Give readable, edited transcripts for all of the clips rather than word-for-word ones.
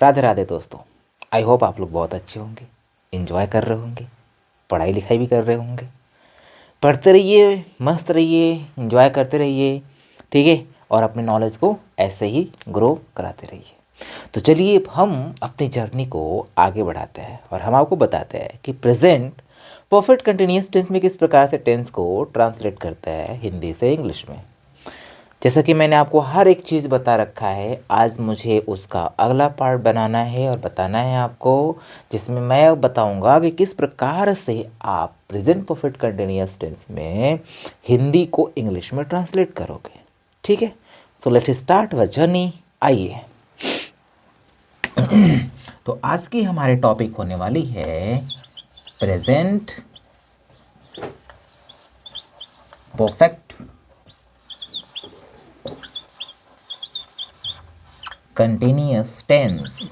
राधे राधे दोस्तों। I hope आप लोग बहुत अच्छे होंगे, एंजॉय कर रहे होंगे, पढ़ाई लिखाई भी कर रहे होंगे। पढ़ते रहिए, मस्त रहिए, एंजॉय करते रहिए, ठीक है। और अपने नॉलेज को ऐसे ही ग्रो कराते रहिए। तो चलिए अब हम अपनी जर्नी को आगे बढ़ाते हैं और हम आपको बताते हैं कि प्रेजेंट परफेक्ट कंटिन्यूअस टेंस में किस प्रकार से टेंस को ट्रांसलेट करते हैं हिंदी से इंग्लिश में। जैसा कि मैंने आपको हर एक चीज़ बता रखा है, आज मुझे उसका अगला पार्ट बनाना है और बताना है आपको, जिसमें मैं बताऊंगा कि किस प्रकार से आप प्रेजेंट परफेक्ट कंटिन्यूअस टेंस में हिंदी को इंग्लिश में ट्रांसलेट करोगे। ठीक है, so let start our journey. आइए। तो आज की हमारे टॉपिक होने वाली है present perfect continuous tense.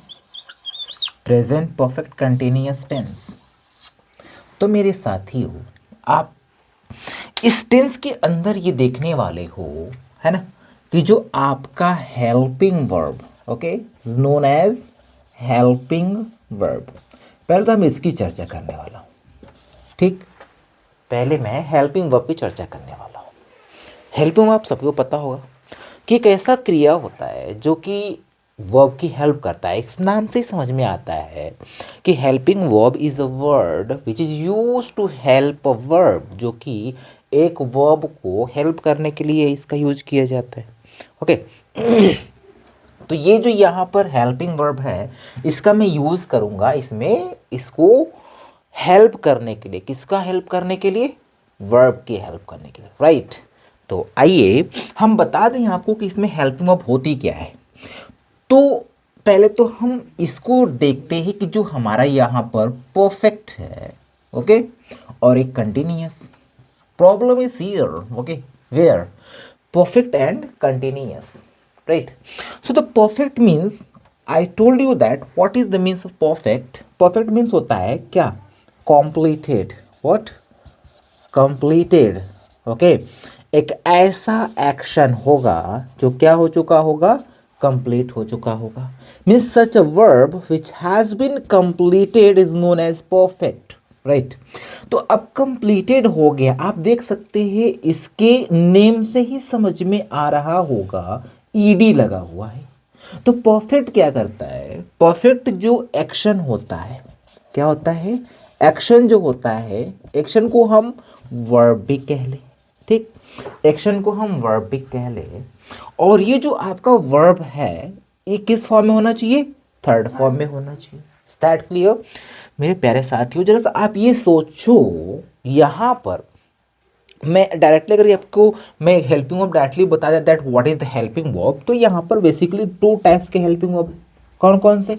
Present perfect continuous tense. तो मेरे साथियों, आप इस टेंस के अंदर ये देखने वाले हो, है ना, कि जो आपका helping verb, okay, known as helping verb. पहले तो हम इसकी चर्चा करने वाला हूँ। ठीक, पहले मैं हेल्पिंग वर्ब की चर्चा करने वाला हूँ। हेल्पिंग वर्ब सबको पता होगा कि एक ऐसा क्रिया होता है जो कि वर्ब की हेल्प करता है। इस नाम से ही समझ में आता है कि helping verb is a word which is use to help a verb, जो कि एक वर्ब को हेल्प करने के लिए इसका यूज किया जाता है। ओके। तो ये जो यहाँ पर हेल्पिंग वर्ब है, इसका मैं यूज करूंगा इसमें, इसको हेल्प करने के लिए। किसका हेल्प करने के लिए? वर्ब की हेल्प करने के लिए, राइट। तो आइए हम बता दें आपको कि इसमें हेल्पिंग वर्ब होती क्या है। तो पहले तो हम इसको देखते हैं कि जो हमारा यहाँ पर परफेक्ट है, ओके, और एक continuous. Problem is here, okay, where perfect and continuous, right? So the perfect means, I told you that what is the means of perfect. Perfect means होता है क्या? Completed. What? Completed. Okay, एक ऐसा action होगा जो क्या हो चुका होगा? कंप्लीट हो चुका होगा। Means such a verb which has been completed is known as perfect, right. तो अब कंप्लीटेड हो गया, आप देख सकते हैं इसके नेम से ही समझ में आ रहा होगा, ईडी लगा हुआ है। तो परफेक्ट क्या करता है? परफेक्ट जो एक्शन होता है, क्या होता है? एक्शन जो होता है, एक्शन को हम वर्ब भी कह ले, ठीक, एक्शन को हम वर्ब भी कह ले। और ये जो आपका वर्ब है, ये किस फॉर्म में होना चाहिए? थर्ड फॉर्म में होना चाहिए। इज दैट क्लियर मेरे प्यारे साथियों? जरा सा आप ये सोचो, यहाँ पर मैं डायरेक्टली अगर आपको मैं हेल्पिंग वर्ब डायरेक्टली बता देता that what is the helping verb, तो यहाँ पर बेसिकली टू टाइप्स के हेल्पिंग वर्ब। कौन कौन से?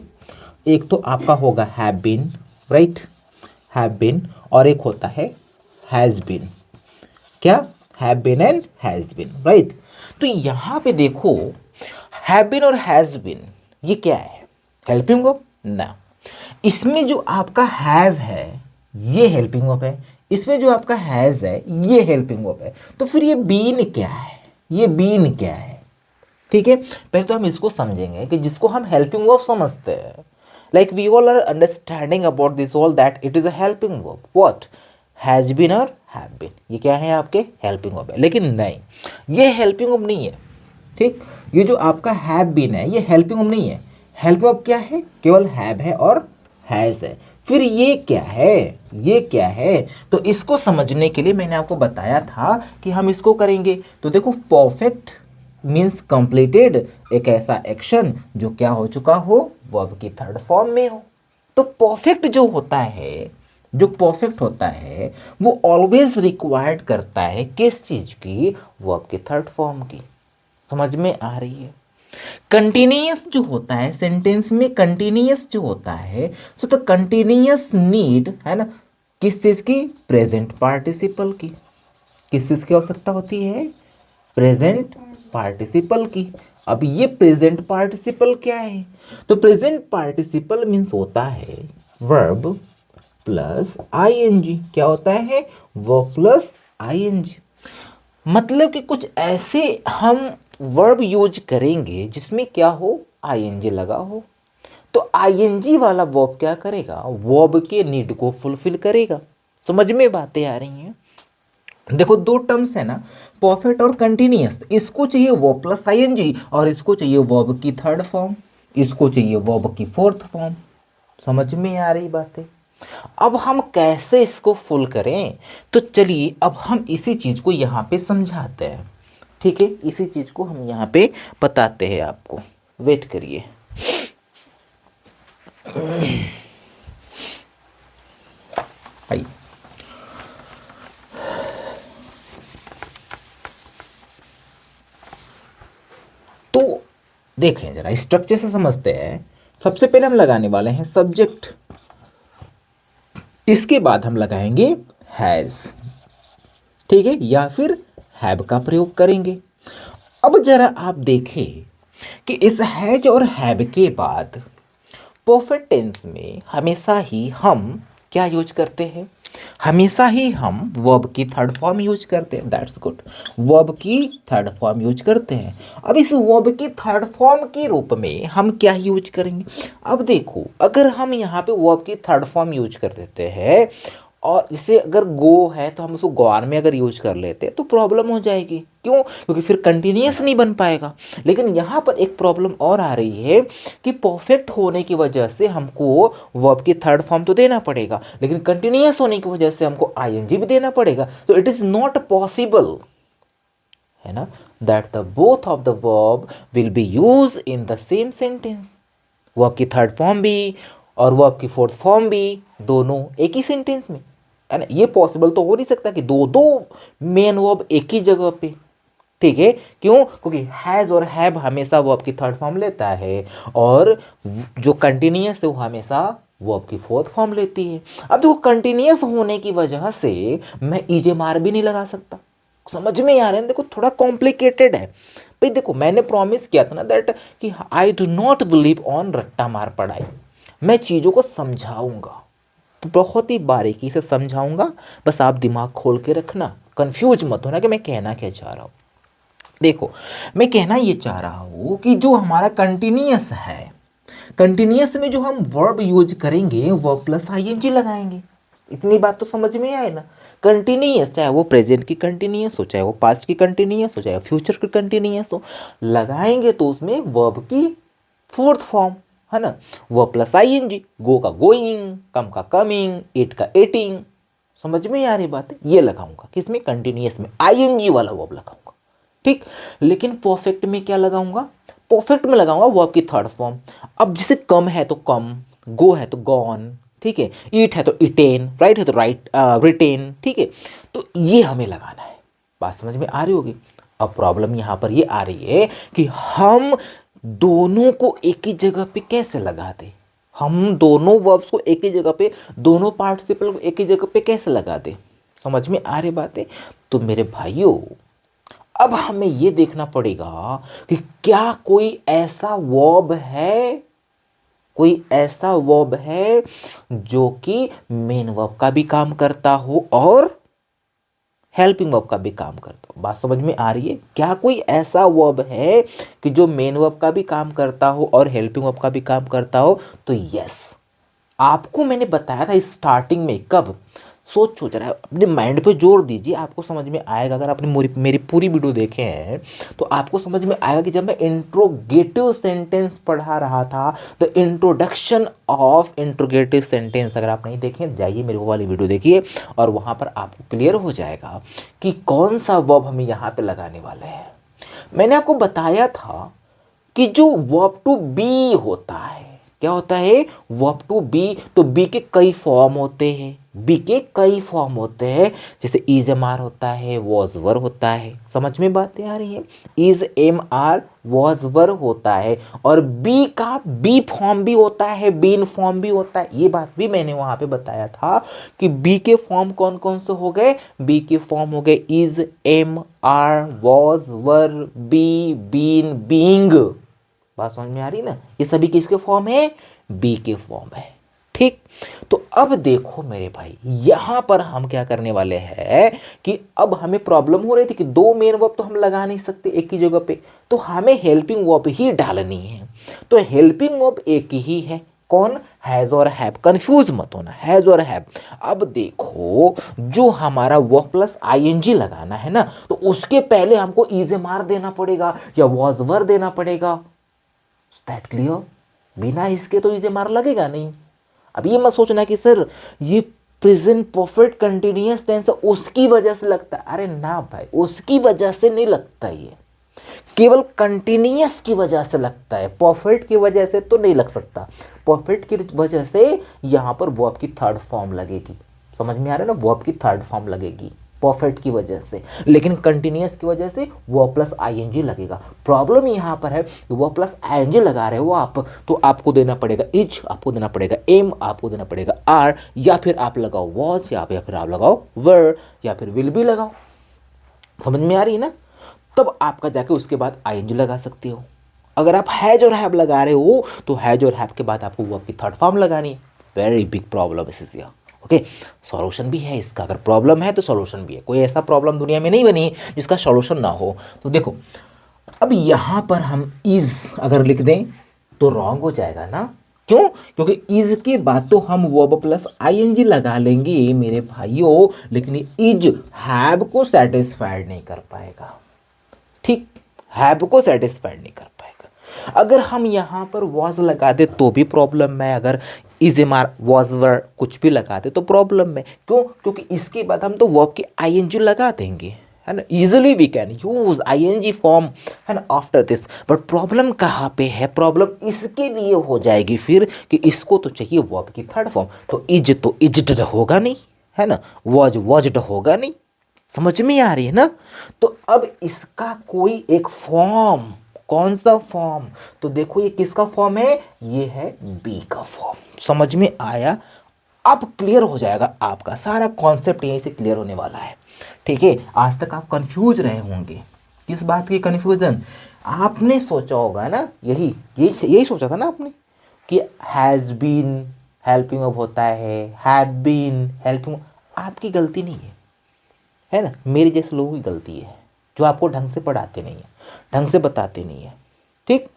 एक तो आपका होगा have been, right, have been, और एक होता है हैज बीन। क्या? Have been and has been, right. तो यहाँ पे देखो, हैव बीन और हैज बीन ये क्या है? हेल्पिंग वर्ब ना। इसमें जो आपका हैव है ये हेल्पिंग वर्ब है, इसमें जो आपका हैज है ये हेल्पिंग वर्ब है। तो फिर ये बीन क्या है? ये बीन क्या है? ठीक है, पहले तो हम इसको समझेंगे कि जिसको हम हेल्पिंग वर्ब समझते हैं, like we all are understanding about this all that it is a helping verb. What? Has been और हैव बीन, ये क्या है? आपके हेल्पिंग वर्ब है। लेकिन नहीं, ये हेल्पिंग वर्ब नहीं है, ठीक। ये जो आपका हैव बीन है ये हेल्पिंग वर्ब नहीं है। हेल्पिंग वर्ब क्या है? केवल हैव है और हैज है। फिर ये क्या है? ये क्या है? तो इसको समझने के लिए मैंने आपको बताया था कि हम इसको करेंगे। तो देखो, परफेक्ट मीन्स कंप्लीटेड, एक ऐसा एक्शन जो क्या हो चुका हो? वर्ब की थर्ड फॉर्म में हो। तो परफेक्ट जो होता है, जो परफेक्ट होता है, वो ऑलवेज रिक्वायर्ड करता है किस चीज की? वर्ब की थर्ड फॉर्म की। समझ में आ रही है? कंटिन्यूअस जो होता है, सेंटेंस में कंटिन्यूअस जो होता है, सो द कंटिन्यूअस नीड है ना, किस चीज की? प्रेजेंट पार्टिसिपल की। किस चीज की आवश्यकता होती है? प्रेजेंट पार्टिसिपल की। अब ये प्रेजेंट पार्टिसिपल क्या है? तो प्रेजेंट पार्टिसिपल मीन्स होता है वर्ब प्लस आईएनजी। क्या होता है? Verb plus ING. मतलब कि कुछ ऐसे हम वर्ब यूज करेंगे जिसमें क्या हो? आईएनजी लगा हो। तो आईएनजी वाला वर्ब क्या करेगा, वर्ब के नीड को फुलफिल करेगा। समझ में बातें आ रही हैं। देखो दो टर्म्स है ना, परफेक्ट और कंटिन्यूअस, इसको चाहिए वर्ब प्लस आईएनजी और इसको चाहिए वर्ब की थर्ड फॉर्म, इसको चाहिए वर्ब की फोर्थ फॉर्म। समझ में आ रही बातें। अब हम कैसे इसको फुल करें, तो चलिए अब हम इसी चीज को यहाँ पे समझाते हैं। ठीक है, इसी चीज को हम यहाँ पे बताते हैं आपको। वेट करिए। आइए, तो देखें जरा स्ट्रक्चर से समझते हैं। सबसे पहले हम लगाने वाले हैं सब्जेक्ट, इसके बाद हम लगाएंगे हैज, ठीक है, या फिर हैव का प्रयोग करेंगे। अब जरा आप देखें कि इस हैज और हैव के बाद परफेक्ट टेंस में हमेशा ही हम क्या यूज करते हैं, हमेशा ही हम वर्ब की थर्ड फॉर्म यूज करते हैं। दैट्स गुड, वर्ब की थर्ड फॉर्म यूज करते हैं। अब इस वर्ब की थर्ड फॉर्म के रूप में हम क्या यूज करेंगे। अब देखो अगर हम यहाँ पे वर्ब की थर्ड फॉर्म यूज कर देते हैं और इसे अगर गो है तो हम उसको गॉन में अगर यूज कर लेते हैं तो प्रॉब्लम हो जाएगी। क्यों, क्योंकि फिर कंटिन्यूअस नहीं बन पाएगा। लेकिन यहाँ पर एक प्रॉब्लम और आ रही है कि परफेक्ट होने की वजह से हमको वर्ब की थर्ड फॉर्म तो देना पड़ेगा, लेकिन कंटिन्यूअस होने की वजह से हमको आईएनजी भी देना पड़ेगा। तो इट इज नॉट पॉसिबल, है ना, that the both of the verb will be use in the same sentence. Verb की थर्ड फॉर्म भी और वर्ब की फोर्थ फॉर्म भी दोनों एक ही सेंटेंस में, है ना। ये पॉसिबल तो हो नहीं सकता कि दो दो मेन वर्ब एक ही जगह पे। ठीक है, क्यों, क्योंकि हैज और हैव हमेशा वर्ब की थर्ड फॉर्म लेता है और जो कंटिन्यूअस है वो हमेशा वर्ब की फोर्थ फॉर्म लेती है। अब देखो कंटिन्यूअस होने की वजह से मैं ईजे मार भी नहीं लगा सकता। समझ में आ रहा है, देखो थोड़ा कॉम्प्लिकेटेड है भाई। देखो मैंने प्रॉमिस किया था ना दैट कि I do not believe on रट्टा मार पढ़ाई। मैं चीज़ों को समझाऊंगा, बहुत ही बारीकी से समझाऊंगा। बस आप दिमाग खोल के रखना, कंफ्यूज मत होना कि मैं कहना क्या चाह रहा हूं। देखो मैं कहना ये चाह रहा हूं कि जो हमारा कंटिन्यूअस है, कंटिन्यूअस में जो हम वर्ब यूज करेंगे वर्ब प्लस आईएनजी लगाएंगे। इतनी बात तो समझ में आए ना। कंटिन्यूअस चाहे वो प्रेजेंट की कंटिन्यूअस हो, चाहे वो पास्ट की कंटिन्यूअस हो, चाहे फ्यूचर की कंटिन्यूअस हो, लगाएंगे तो उसमें वर्ब की फोर्थ फॉर्म, है ना, वर्ब प्लस आईएनजी। गो का गोइंग, कम का कमिंग, एट का एटिंग। समझ में आ रही बात है, ये लगाऊंगा किसमें, कंटिन्यूअस में आईएनजी वाला वर्ब लगाऊंगा। ठीक, लेकिन परफेक्ट में क्या लगाऊंगा, परफेक्ट में लगाऊंगा वर्ब की थर्ड फॉर्म। अब जैसे कम है तो कम, गो है तो गॉन, ठीक है, ईट है तो इटेन, राइट है तो राइट रिटेन, ठीक है। तो ये हमें लगाना है। बात समझ में आ रही होगी। अब प्रॉब्लम यहां पर ये आ रही है कि हम दोनों को एक ही जगह पे कैसे लगा दे, हम दोनों वर्ब्स को एक ही जगह पे, दोनों पार्टिसिपल को एक ही जगह पे कैसे लगा दे। समझ में आ रही बातें। तो मेरे भाइयों अब हमें यह देखना पड़ेगा कि क्या कोई ऐसा वर्ब है, कोई ऐसा वर्ब है जो कि मेन वर्ब का भी काम करता हो और हेल्पिंग वर्ब का भी काम करता हो। बात समझ में आ रही है, क्या कोई ऐसा वर्ब है कि जो मेन वर्ब का भी काम करता हो और हेल्पिंग वर्ब का भी काम करता हो। तो यस, आपको मैंने बताया था स्टार्टिंग में। कब, सोचो जरा, अपने माइंड पे जोर दीजिए, आपको समझ में आएगा। अगर आपने मेरी पूरी वीडियो देखे हैं तो आपको समझ में आएगा कि जब मैं इंट्रोगेटिव सेंटेंस पढ़ा रहा था, the introduction of interrogative sentence, अगर आप नहीं देखें जाइए मेरी वो वाली वीडियो देखिए और वहां पर आपको क्लियर हो जाएगा कि कौन सा वर्ब हमें यहाँ पे लगाने वाले हैं। मैंने आपको बताया था कि जो वर्ब टू बी होता है, क्या होता है, वर्ब टू बी। तो बी के कई फॉर्म होते हैं, बी के कई फॉर्म होते हैं। जैसे इज एम आर होता है, वॉज वर होता है। समझ में बातें आ रही है, is am are was were होता है और बी का बी फॉर्म भी होता है, बीन फॉर्म भी होता है। ये बात भी मैंने वहां पे बताया था कि बी के फॉर्म कौन कौन से हो गए। बी के फॉर्म हो गए is am are was were be been being. बात समझ में आ रही ना, ये सभी किसके फॉर्म है, बी के फॉर्म है। ठीक, तो अब देखो मेरे भाई यहां पर हम क्या करने वाले हैं कि अब हमें प्रॉब्लम हो रही थी कि दो मेन वर्ब तो हम लगा नहीं सकते एक ही जगह पे, तो हमें हेल्पिंग वर्ब ही डालनी है। तो हेल्पिंग वर्ब एक ही है, कौन, हैज और हैव, कंफ्यूज मत होना, हैज और हैव। अब देखो जो हमारा वर्ब प्लस आईएनजी लगाना है ना, तो उसके पहले हमको इज ए मार देना पड़ेगा या वॉज वर देना पड़ेगा। That clear? बिना इसके तो इज ए मार लगेगा नहीं। अब ये मत सोचना कि सर ये प्रेजेंट परफेक्ट कंटिन्यूअस टेंस उसकी वजह से लगता है, अरे ना भाई, उसकी वजह से नहीं लगता, ये केवल कंटिन्यूअस की वजह से लगता है, परफेक्ट की वजह से तो नहीं लग सकता। परफेक्ट की वजह से यहां पर वर्ब की थर्ड फॉर्म लगेगी, समझ में आ रहा है ना, वर्ब की थर्ड फॉर्म लगेगी परफेक्ट की वजह से, लेकिन कंटिन्यूअस की वजह से वर्ब प्लस आईएनजी लगेगा। प्रॉब्लम यहां पर है वर्ब प्लस आईएनजी लगा रहे हो आप, तो आपको देना पड़ेगा इज, आपको देना पड़ेगा एम, आपको देना पड़ेगा आर, या फिर आप लगाओ वॉज, या फिर आप लगाओ वर, या फिर विल भी लगाओ। समझ में आ रही है ना? तब आपका जाके उसके बाद आईएनजी लगा सकते हो। अगर आप हैज और हैव लगा रहे हो तो हैज और हैव के बाद आपको वर्ब की थर्ड फॉर्म लगानी है। वेरी बिग प्रॉब्लम इस दिया। ओके, सॉल्यूशन भी है इसका, अगर प्रॉब्लम है तो सॉल्यूशन भी है, कोई ऐसा प्रॉब्लम दुनिया में नहीं बनी जिसका सॉल्यूशन ना हो। तो देखो अब यहां पर हम इज अगर लिख दें तो रॉन्ग हो जाएगा ना, क्यों? क्योंकि इज के बाद तो हम वर्ब प्लस आईएनजी लगा लेंगे मेरे भाइयों, लेकिन इज हैव को सेटिस्फाइड नहीं कर पाएगा, ठीक, हैव को सेटिस्फाइड नहीं कर पाएगा। अगर हम यहां पर वॉज लगा दे तो भी प्रॉब्लम है, अगर is am are was were कुछ भी लगा दे तो प्रॉब्लम है, क्यों? क्योंकि इसके बाद हम तो वर्ब की आईएनजी लगा देंगे, है ना, easily we can use ING form, है ना, आफ्टर दिस। बट प्रॉब्लम कहाँ पे है? प्रॉब्लम इसके लिए हो जाएगी फिर कि इसको तो चाहिए वर्ब की थर्ड फॉर्म, तो इज्ड होगा नहीं, है ना, वॉज्ड होगा नहीं। समझ में आ रही है ना? तो अब इसका कोई एक फॉर्म, कौन सा फॉर्म? तो देखो ये किसका फॉर्म है, ये है बी का फॉर्म। समझ में आया? अब क्लियर हो जाएगा, आपका सारा कॉन्सेप्ट यहीं से क्लियर होने वाला है। ठीक है, आज तक आप कंफ्यूज रहे होंगे, किस बात की कंफ्यूजन? आपने सोचा होगा ना, यही सोचा था ना आपने कि हैज बीन हेल्पिंग ऑफ होता हैव बीन हेल्पिंग। आपकी गलती नहीं है ना, मेरे जैसे लोगों की गलती है जो आपको ढंग से पढ़ाते नहीं है, ढंग से बताते नहीं है। ठीक,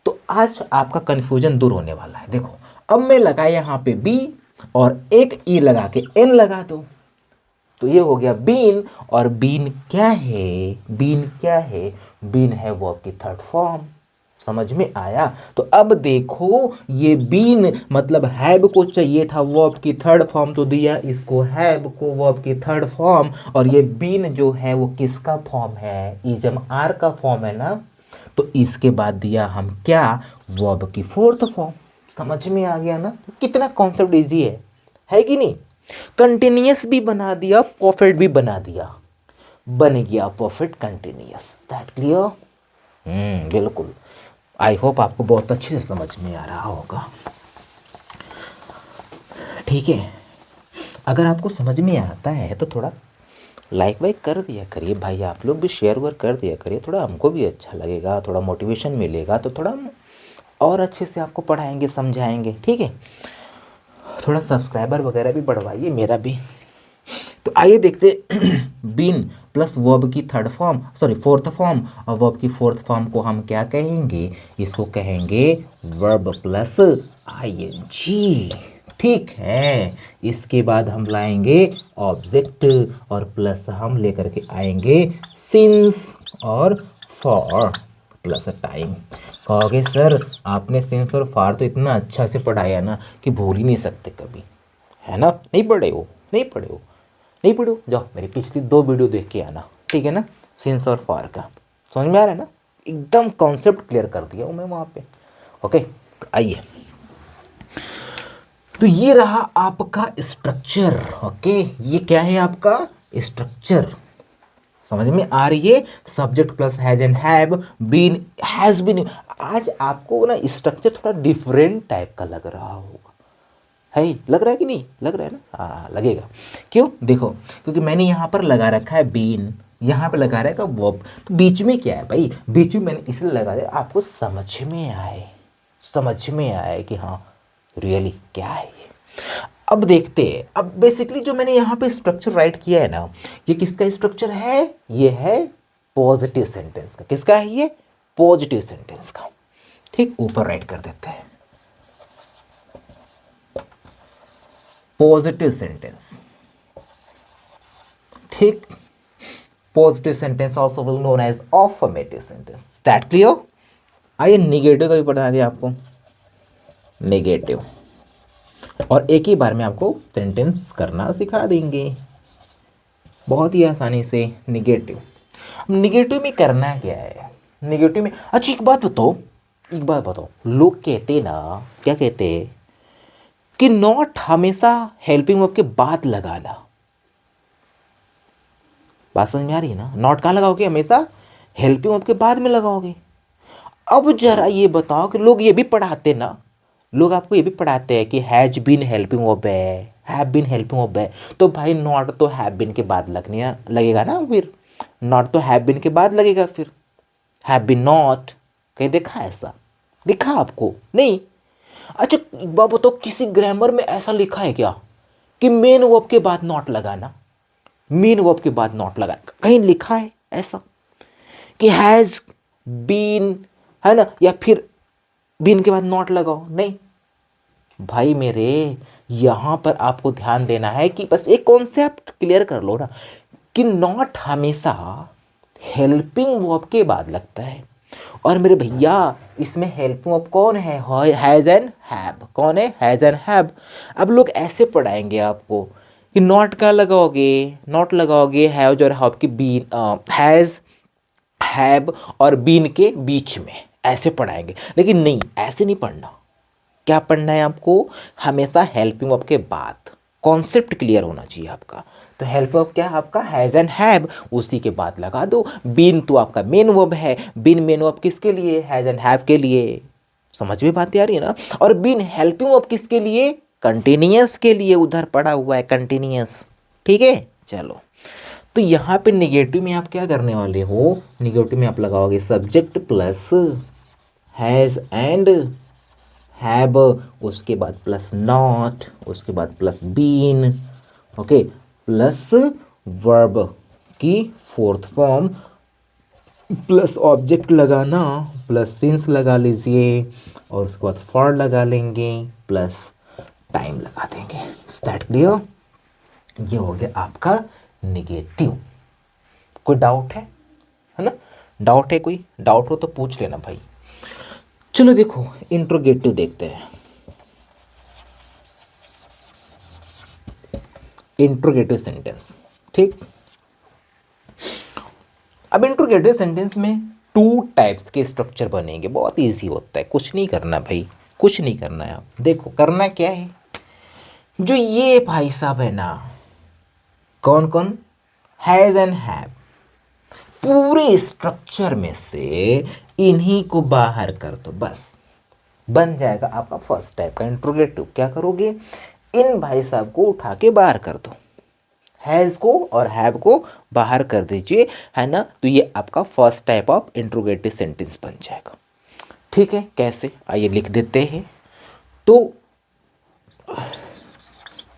तो आज आपका कंफ्यूजन दूर होने वाला है। देखो अब मैं लगा यहाँ पे बी और एक ई लगा के एन लगा दो, तो ये हो गया बीन। और बीन क्या है? बीन क्या है? बीन है वर्ब की थर्ड फॉर्म। समझ में आया? तो अब देखो ये बीन मतलब हैव को चाहिए था वर्ब की थर्ड फॉर्म, तो दिया इसको हैव को वर्ब की थर्ड फॉर्म। और ये बीन जो है वो किसका फॉर्म है? इजम आर का फॉर्म है ना, तो इसके बाद दिया हम क्या? वर्ब की फोर्थ फॉर्म। समझ में आ गया ना? कितना कॉन्सेप्ट इजी है कि नहीं? कंटिन्यूअस भी बना दिया, परफेक्ट भी बना दिया, बन गया परफेक्ट कंटिन्यूअस। That clear? बिल्कुल। आई होप आपको बहुत अच्छे से समझ में आ रहा होगा। ठीक है, अगर आपको समझ में आता है तो थोड़ा लाइक वाइक कर दिया करिए भाई, आप लोग भी शेयर वर्क कर दिया करिए, थोड़ा हमको भी अच्छा लगेगा, थोड़ा मोटिवेशन मिलेगा, तो थोड़ा हम और अच्छे से आपको पढ़ाएंगे समझाएंगे। ठीक है, थोड़ा सब्सक्राइबर वगैरह भी बढ़वाइए मेरा भी। तो आइए देखते बीन प्लस वर्ब की third form, sorry fourth form, और वर्ब की फोर्थ फॉर्म को हम क्या कहेंगे? इसको कहेंगे वर्ब प्लस आईएनजी। ठीक है, इसके बाद हम लाएंगे ऑब्जेक्ट और प्लस हम लेकर के आएंगे सिंस और फॉर प्लस टाइम। कहोगे सर आपने सिंस और फॉर तो इतना अच्छा से पढ़ाया ना कि भूल ही नहीं सकते कभी, है ना? नहीं पढ़े हो, नहीं पढ़े हो, नहीं पढ़ो, जाओ मेरी पिछली 2 वीडियो देख के आना, ठीक है ना, सिंस और फॉर का। समझ में आ रहा है ना? एकदम कॉन्सेप्ट क्लियर कर दिया हूँ मैं वहाँ पे। ओके, तो आइए, तो ये रहा आपका स्ट्रक्चर। ओके, ये क्या है आपका स्ट्रक्चर? समझ में आ रही है? Subject plus has and have, been, has been. आज आपको ना स्ट्रक्चर थोड़ा डिफरेंट टाइप का लग रहा होगा, है लग रहा है कि नहीं लग रहा है ना? हाँ लगेगा। क्यों? देखो क्योंकि मैंने यहाँ पर लगा रखा है बीन, यहाँ पे लगा रखा है वर्ब, तो बीच में क्या है भाई? बीच में मैंने इसलिए लगा दिया आपको समझ में आए, समझ में आए कि हाँ रियली क्या है ये। अब देखते हैं, अब बेसिकली जो मैंने यहाँ पे स्ट्रक्चर राइट किया है ना, ये किसका स्ट्रक्चर है? ये है पॉजिटिव सेंटेंस का। किसका है ये? पॉजिटिव सेंटेंस का। ठीक, ऊपर राइट कर देते हैं। पॉजिटिव सेंटेंस, ठीक, positive sentence also will known as affirmative sentence, that clear. आइए निगेटिव का भी पढ़ा दिया आपको, नेगेटिव, और एक ही बार में आपको सेंटेंस करना सिखा देंगे बहुत ही आसानी से। निगेटिव, निगेटिव में करना क्या है, निगेटिव में, अच्छा एक बात बताओ, एक बात बताओ, लोग कहते ना, क्या कहते हैं कि नॉट हमेशा हेल्पिंग वर्ब के बाद लगाना। बात समझ में आ रही है ना, नॉट कहाँ लगाओगे, हमेशा हेल्पिंग वर्ब के बाद में लगाओगे। अब जरा ये बताओ कि लोग ये भी पढ़ाते ना, लोग आपको ये भी पढ़ाते हैं कि हैज बीन हेल्पिंग वर्ब है, हैव बीन हेल्पिंग वर्ब है, तो भाई नॉट तो हैव बीन के बाद लगने लगेगा ना, फिर नॉट तो हैव बीन के बाद लगेगा, फिर हैव बीन नॉट, कहीं देखा ऐसा, दिखा आपको नहीं। अच्छा एक बात बताओ, किसी ग्रामर में ऐसा लिखा है क्या कि मेन वर्ब के बाद नॉट लगाना, मेन वर्ब के बाद नॉट लगाना, कहीं लिखा है ऐसा कि हैज बीन, है ना, या फिर बीन के बाद नॉट लगाओ, नहीं भाई मेरे। यहां पर आपको ध्यान देना है कि बस एक कॉन्सेप्ट क्लियर कर लो ना कि नॉट हमेशा हेल्पिंग वर्ब के बाद लगता है। और मेरे भैया इसमें हेल्पिंग वर्ब कौन है, हैज एंड हैव, कौन है, हैज एंड हैव। अब लोग ऐसे पढ़ाएंगे आपको कि नॉट का लगाओगे, नॉट लगाओगे हैव और हैव की बीन, हैज, हैव और बीन के बीच में, ऐसे पढ़ाएंगे, लेकिन नहीं, ऐसे नहीं पढ़ना। क्या पढ़ना है आपको, हमेशा हेल्पिंग वर्ब के बाद, कॉन्सेप्ट क्लियर होना चाहिए आपका। तो हेल्प वर्ब क्या है आपका, हैज एंड हैव, उसी के बाद लगा दो। बीन तो आपका मेन वर्ब है, बीन मेन वर्ब किसके लिए, हैज एंड हैव के लिए, समझ में बात आ रही है ना। और बीन हेल्पिंग वर्ब किसके लिए, कंटिन्यूअस के लिए, उधर पड़ा हुआ है कंटिन्यूअस, ठीक है। चलो, तो यहाँ पे निगेटिव में आप क्या करने वाले हो, निगेटिव में आप लगाओगे subject plus has and have, उसके बाद प्लस नॉट, उसके बाद plus been, okay, plus verb की फोर्थ फॉर्म, प्लस ऑब्जेक्ट लगाना, प्लस सिंस लगा लीजिए, और उसके बाद फॉर लगा लेंगे, प्लस टाइम लगा देंगे। दैट क्लियर, ये हो गया आपका निगेटिव। कोई डाउट है ना, डाउट है, कोई डाउट हो तो पूछ लेना भाई। चलो देखो इंट्रोगेटिव देखते हैं। इंट्रोगेटिव सेंटेंस, ठीक। अब इंट्रोगेटिव सेंटेंस में टू टाइप्स के स्ट्रक्चर बनेंगे, बहुत इजी होता है, कुछ नहीं करना भाई, कुछ नहीं करना है। आप देखो करना क्या है, जो ये भाई साहब है ना, कौन कौन, हैज एंड हैव, पूरे स्ट्रक्चर में से इन्हीं को बाहर कर दो, बस बन जाएगा आपका फर्स्ट टाइप का इंट्रोगेटिव। क्या करोगे, इन भाई साहब को उठा के बाहर कर दो, हैज को और हैव को बाहर कर दीजिए, है ना, तो ये आपका first type of interrogative sentence बन जाएगा। ठीक है, कैसे, आइए लिख देते हैं। तो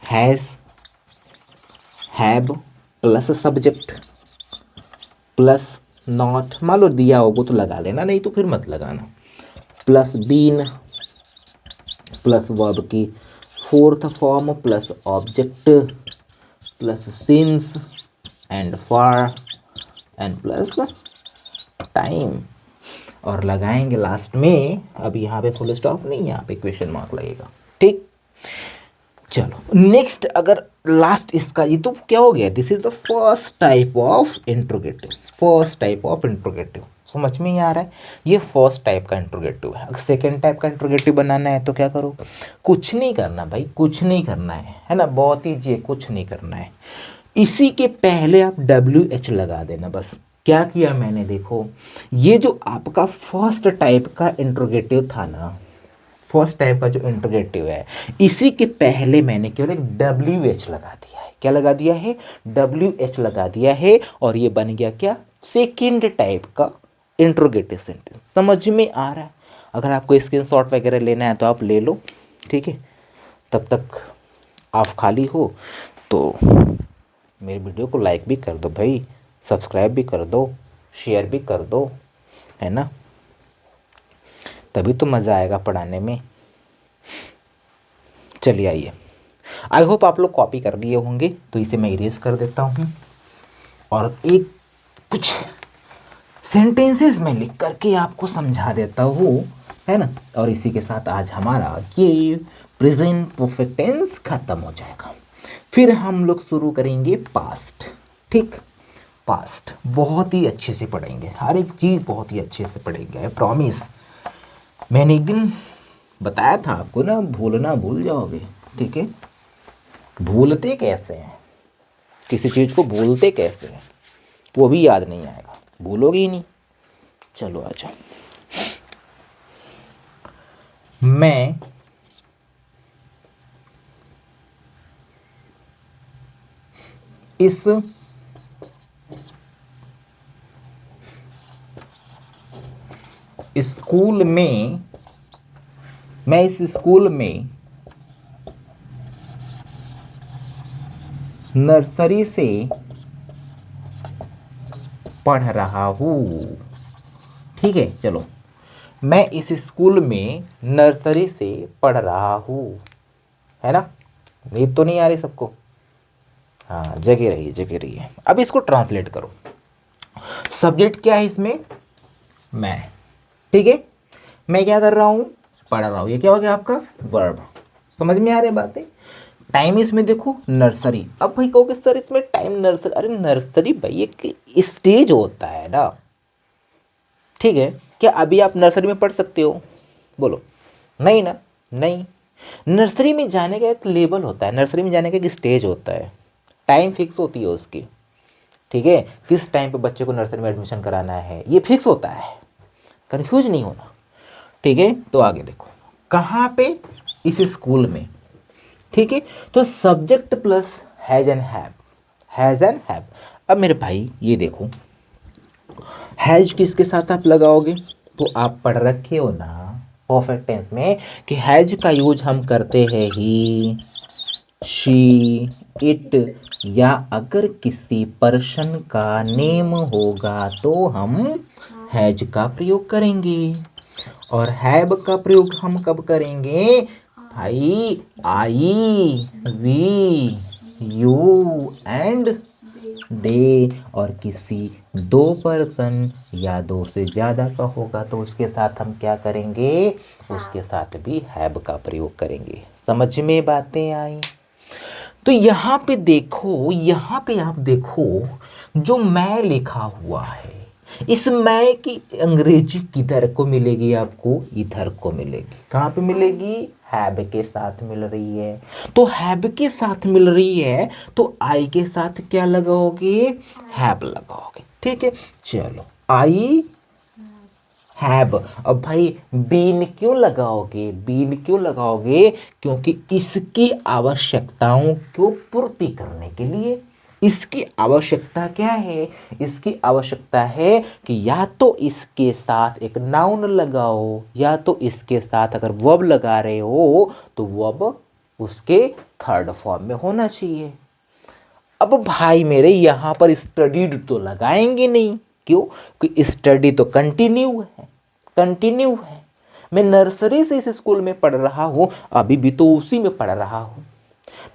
has, have plus subject plus not, मान लो दिया होगा तो लगा लेना, नहीं तो फिर मत लगाना, प्लस बीन प्लस वर्ब की fourth form plus object plus since and for and plus time, और लगाएंगे लास्ट में, अब यहाँ पे फुल स्टॉप नहीं, यहाँ पे क्वेश्चन मार्क लगेगा, ठीक। चलो नेक्स्ट, अगर लास्ट इसका, ये तो क्या हो गया, this is the first type of interrogative, first type of interrogative, समझ में ही आ रहा है, ये फर्स्ट टाइप का इंट्रोगेटिव है। अगर सेकेंड टाइप का इंट्रोगेटिव बनाना है तो क्या करो, कुछ नहीं करना भाई, कुछ नहीं करना है ना, बहुत ईजी, कुछ नहीं करना है। इसी के पहले आप WH लगा देना, बस। क्या किया मैंने, देखो ये जो आपका फर्स्ट टाइप का इंट्रोगेटिव था ना, फर्स्ट टाइप का जो इंट्रोगेटिव है, इसी के पहले मैंने केवल एक WH लगा दिया है। क्या लगा दिया है, WH लगा दिया है, और ये बन गया क्या, सेकेंड टाइप का इंट्रोगेटिव सेंटेंस। समझ में आ रहा है, अगर आपको स्क्रीनशॉट वगैरह लेना है तो आप ले लो, ठीक है। तब तक आप खाली हो तो मेरे वीडियो को लाइक भी कर दो भाई, सब्सक्राइब भी कर दो, शेयर भी कर दो, है ना। तभी तो मज़ा आएगा पढ़ाने में। चलिए आइए, आई होप आप लोग कॉपी कर लिए होंगे, तो इसे मैं इरेज कर देता हूँ और एक कुछ सेंटेंसेस में लिख करके आपको समझा देता हूँ, है ना। और इसी के साथ आज हमारा ये प्रेजेंट परफेक्ट टेंस खत्म हो जाएगा। फिर हम लोग शुरू करेंगे पास्ट। ठीक, पास्ट बहुत ही अच्छे से पढ़ेंगे, हर एक चीज़ बहुत ही अच्छे से पढ़ेंगे, आई प्रॉमिस। मैंने एक दिन बताया था आपको ना, भूलना भूल जाओगे। ठीक है, भूलते कैसे हैं, किसी चीज़ को भूलते कैसे हैं वो भी याद नहीं आएगा, भूलोगे ही नहीं। चलो आ जाओ। मैं इस स्कूल में नर्सरी से पढ़ रहा हूँ। ठीक है, चलो, मैं इस स्कूल में नर्सरी से पढ़ रहा हूँ, है ना। नींद तो नहीं आ रही सबको? हाँ, जगे रहिए जगे रहिए। अब इसको ट्रांसलेट करो। सब्जेक्ट क्या है इसमें? मैं। ठीक है, मैं क्या कर रहा हूँ? पढ़ रहा हूँ। ये क्या हो गया आपका? वर्ब। समझ में आ रही बातें? टाइम इसमें देखो नर्सरी। अब भाई कहोगे सर इसमें टाइम नर्सरी, अरे नर्सरी भाई एक स्टेज होता है ना। ठीक है, क्या अभी आप नर्सरी में पढ़ सकते हो? बोलो नहीं ना। नहीं, नर्सरी में जाने का एक लेवल होता है, नर्सरी में जाने का एक स्टेज होता है, टाइम फिक्स होती है उसकी। ठीक है, किस टाइम पे बच्चे को नर्सरी में एडमिशन कराना है ये फिक्स होता है, कंफ्यूज नहीं होना। ठीक है, तो आगे देखो कहाँ पे? इस स्कूल में। ठीक है, तो subject plus has and have, has and have. अब मेरे भाई ये देखो, हैज किसके साथ आप लगाओगे? तो आप पढ़ रखे हो ना परफेक्ट टेंस में कि हैज का यूज हम करते हैं ही, शी, इट, या अगर किसी पर्सन का नेम होगा तो हम हैज का प्रयोग करेंगे। और हैव का प्रयोग हम कब करेंगे भाई? आई, वी, यू एंड दे। और किसी दो पर्सन या दो से ज़्यादा का होगा तो उसके साथ हम क्या करेंगे? उसके साथ भी हैव का प्रयोग करेंगे। समझ में बातें आई? तो यहाँ पे देखो, यहाँ पे आप देखो, जो मैं लिखा हुआ है, इस मैं की अंग्रेजी किधर को मिलेगी आपको? इधर को मिलेगी। कहाँ पे मिलेगी? हैव के साथ मिल रही है। तो हैव के साथ मिल रही है तो आई के साथ क्या लगाओगे? हैव लगाओगे। ठीक है, चलो, आई हैव। अब भाई बीन क्यों लगाओगे? बीन क्यों लगाओगे? क्योंकि इसकी आवश्यकताओं को पूर्ति करने के लिए। इसकी आवश्यकता क्या है? इसकी आवश्यकता है कि या तो इसके साथ एक नाउन लगाओ, या तो इसके साथ अगर वर्ब लगा रहे हो तो वर्ब उसके थर्ड फॉर्म में होना चाहिए। अब भाई मेरे यहाँ पर स्टडीड तो लगाएंगे नहीं। क्यों? क्योंकि स्टडी तो कंटिन्यू है, कंटिन्यू है। मैं नर्सरी से इस स्कूल में पढ़ रहा हूँ, अभी भी तो उसी में पढ़ रहा हूँ।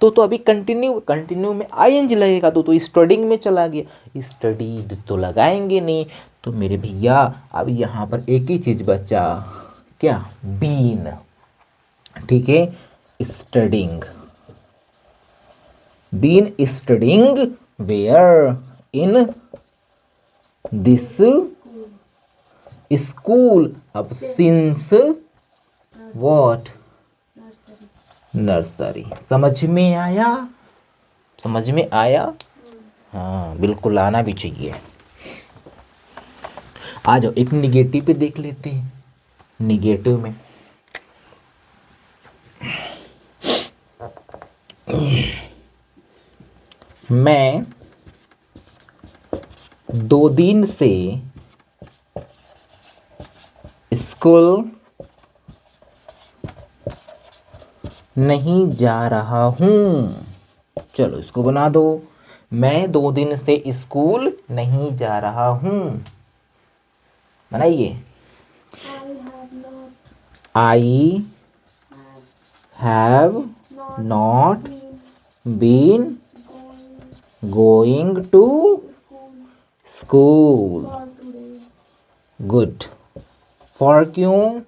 तो अभी कंटिन्यू, कंटिन्यू में आईएनजी लगेगा तो स्टडिंग में चला गया। स्टडीड तो लगाएंगे नहीं। तो मेरे भैया अब यहाँ पर एक ही चीज बचा, क्या? बीन। ठीक है, studying. Been studying where? In this school. अब सिंस व्हाट? नर्सरी। समझ में आया? समझ में आया? हाँ, बिल्कुल आना भी चाहिए। आ जाओ एक निगेटिव पे देख लेते हैं। निगेटिव में मैं 2 दिन से स्कूल नहीं जा रहा हूँ। चलो इसको बना दो, मैं 2 दिन से स्कूल नहीं जा रहा हूँ। बनाइए। I have not been going to school. Good. For क्यों?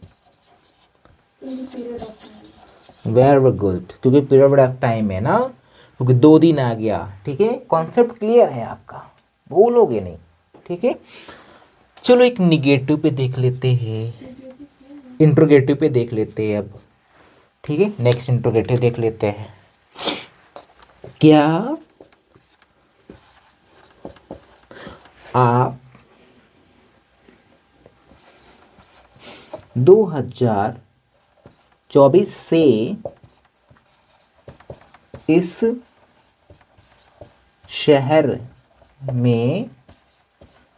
वेरी गुड, क्योंकि पीरियड ऑफ टाइम है ना, क्योंकि 2 दिन आ गया. ठीक है, कॉन्सेप्ट क्लियर है आपका, भूलोगे नहीं. ठीक है, चलो एक निगेटिव पे देख लेते हैं, इंट्रोगेटिव पे देख लेते हैं अब. ठीक है, नेक्स्ट इंट्रोगेटिव देख लेते हैं. क्या आप 2024 से इस शहर में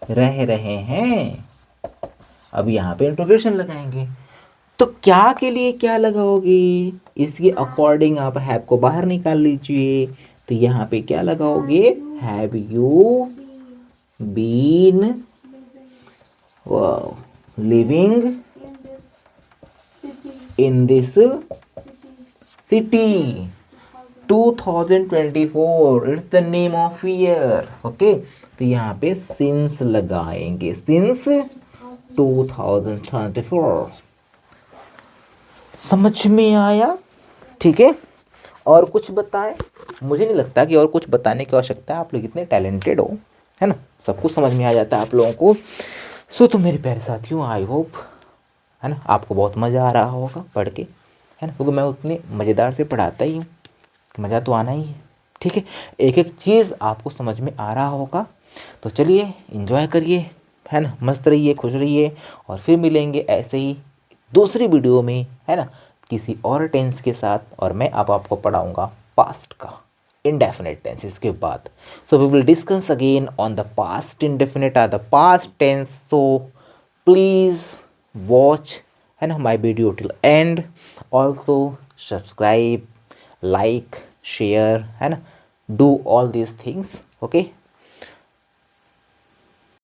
रह रहे हैं? अब यहाँ पे इंट्रोगेशन लगाएंगे, तो क्या के लिए क्या लगाओगे, इसके अकॉर्डिंग आप हैव को बाहर निकाल लीजिए. तो यहाँ पे क्या लगाओगे? Have you been living in this city 2024. It's the name of year. Okay, तो यहाँ पे सिंस लगाएंगे, सिंस 2024. समझ में आया? ठीक है, और कुछ बताएं? मुझे नहीं लगता कि और कुछ बताने की आवश्यकता है, आप लोग इतने टैलेंटेड हो, है ना, सब कुछ समझ में आ जाता है आप लोगों को. सो तो मेरे प्यारे साथियों, आई होप, है ना, आपको बहुत मज़ा आ रहा होगा पढ़ के, है ना, क्योंकि मैं उतनी मज़ेदार से पढ़ाता ही हूँ, मज़ा तो आना ही है. ठीक है, एक एक चीज़ आपको समझ में आ रहा होगा. तो चलिए एंजॉय करिए, है ना, मस्त रहिए, खुश रहिए, और फिर मिलेंगे ऐसे ही दूसरी वीडियो में, है ना, किसी और टेंस के साथ. और मैं अब आपको पढ़ाऊँगा पास्ट का इंडेफिनिट टेंस इसके बाद. So we will discuss again on the past indefinite are the past tense. So please watch, है ना, my video till end. Also subscribe, like, share, है ना, do all these things. Okay,